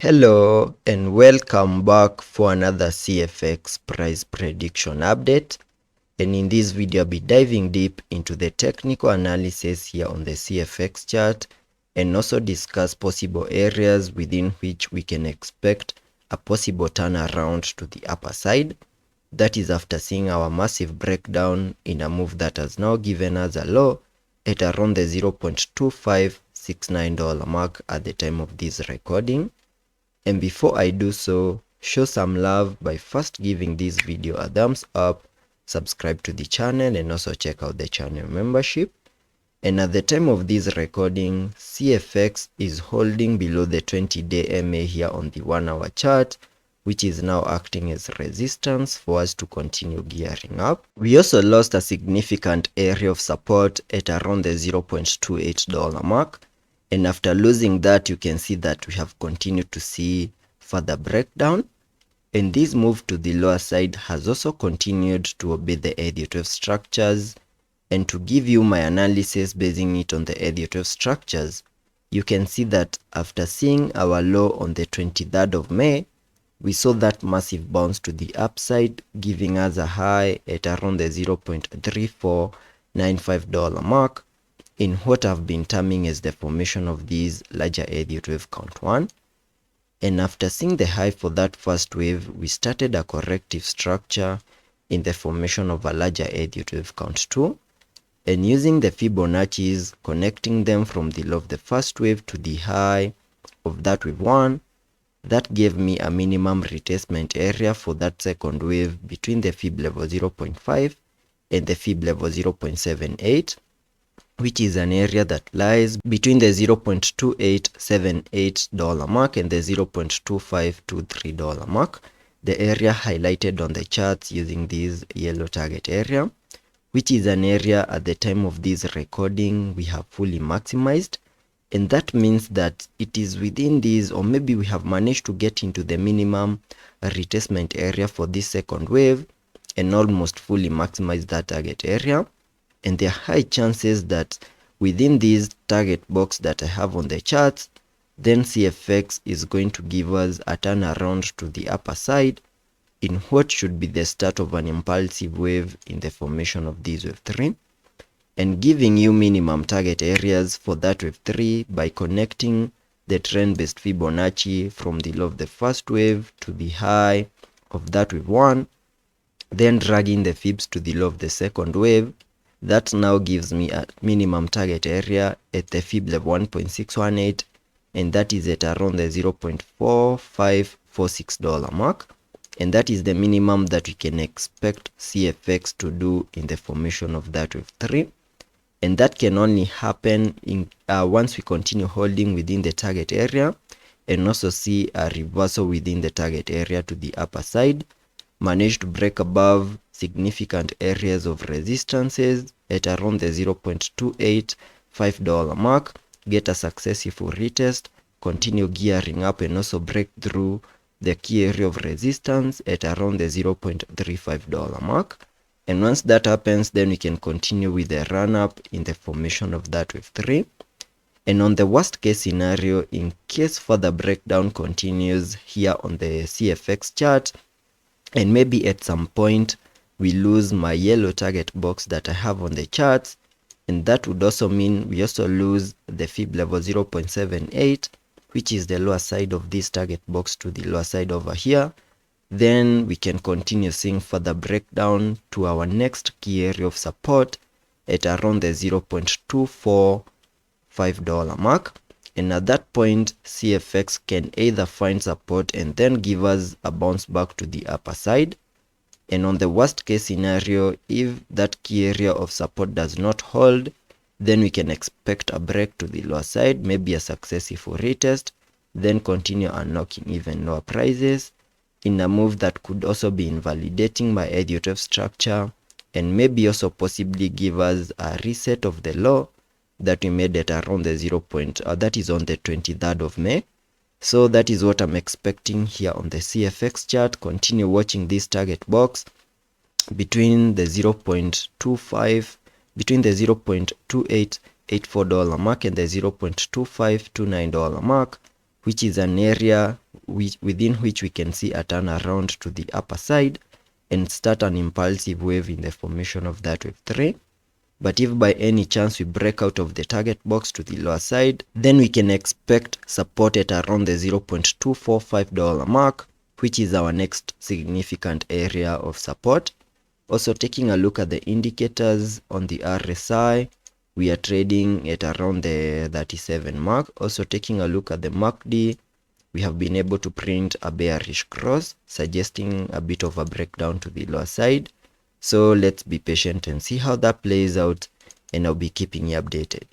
Hello and welcome back for another CFX price prediction update, and in this video I'll be diving deep into the technical analysis here on the CFX chart and also discuss possible areas within which we can expect a possible turnaround to the upper side. That is after seeing our massive breakdown in a move that has now given us a low at around the $0.2569 mark at the time of this recording. And before I do so, show some love by first giving this video a thumbs up, subscribe to the channel, and also check out the channel membership. And at the time of this recording, CFX is holding below the 20-day MA here on the 1-hour chart, which is now acting as resistance for us to continue gearing up. We also lost a significant area of support at around the $0.28 mark. And after losing that, you can see that we have continued to see further breakdown. And this move to the lower side has also continued to obey the Elliot structures. And to give you my analysis basing it on the Elliot structures, you can see that after seeing our low on the 23rd of May, we saw that massive bounce to the upside, giving us a high at around the $0.3495 mark, in what I've been terming as the formation of these larger Elliott wave count 1. And after seeing the high for that first wave, we started a corrective structure in the formation of a larger Elliott wave count 2. And using the Fibonacci's, connecting them from the low of the first wave to the high of that wave 1, that gave me a minimum retracement area for that second wave between the Fib level 0.5 and the Fib level 0.78. which is an area that lies between the $0.2878 mark and the $0.2523 mark, the area highlighted on the charts using this yellow target area, which is an area at the time of this recording we have fully maximized. And that means that it is within this, or maybe we have managed to get into the minimum retracement area for this second wave and almost fully maximize that target area. And there are high chances that within this target box that I have on the charts, then CFX is going to give us a turnaround to the upper side in what should be the start of an impulsive wave in the formation of this wave 3, and giving you minimum target areas for that wave 3 by connecting the trend-based Fibonacci from the low of the first wave to the high of that wave 1, then dragging the fibs to the low of the second wave. That now gives me a minimum target area at the Fib level 1.618, and that is at around the $0.4546 mark. And that is the minimum that we can expect CFX to do in the formation of that wave 3. And that can only happen in once we continue holding within the target area and also see a reversal within the target area to the upper side, manage to break above significant areas of resistances at around the $0.285 mark, get a successful retest, continue gearing up, and also break through the key area of resistance at around the $0.35 mark. And once that happens, then we can continue with the run up in the formation of that wave 3. And on the worst case scenario, in case further breakdown continues here on the CFX chart, and maybe at some point we lose my yellow target box that I have on the charts, and that would also mean we also lose the Fib level 0.78, which is the lower side of this target box to the lower side over here. Then we can continue seeing further breakdown to our next key area of support at around the $0.245 mark. And at that point, CFX can either find support and then give us a bounce back to the upper side. And on the worst case scenario, if that key area of support does not hold, then we can expect a break to the lower side, maybe a successful retest, then continue unlocking even lower prices in a move that could also be invalidating my Elliott structure, and maybe also possibly give us a reset of the low that we made at around the that is on the 23rd of May. So that is what I'm expecting here on the CFX chart. Continue watching this target box between the $0.2884 mark and the $0.2529 mark, which is an area within which we can see a turnaround to the upper side and start an impulsive wave in the formation of that wave 3. But if by any chance we break out of the target box to the lower side, then we can expect support at around the $0.245 mark, which is our next significant area of support. Also taking a look at the indicators on the RSI, we are trading at around the 37 mark. Also taking a look at the MACD, we have been able to print a bearish cross, suggesting a bit of a breakdown to the lower side. So let's be patient and see how that plays out, and I'll be keeping you updated.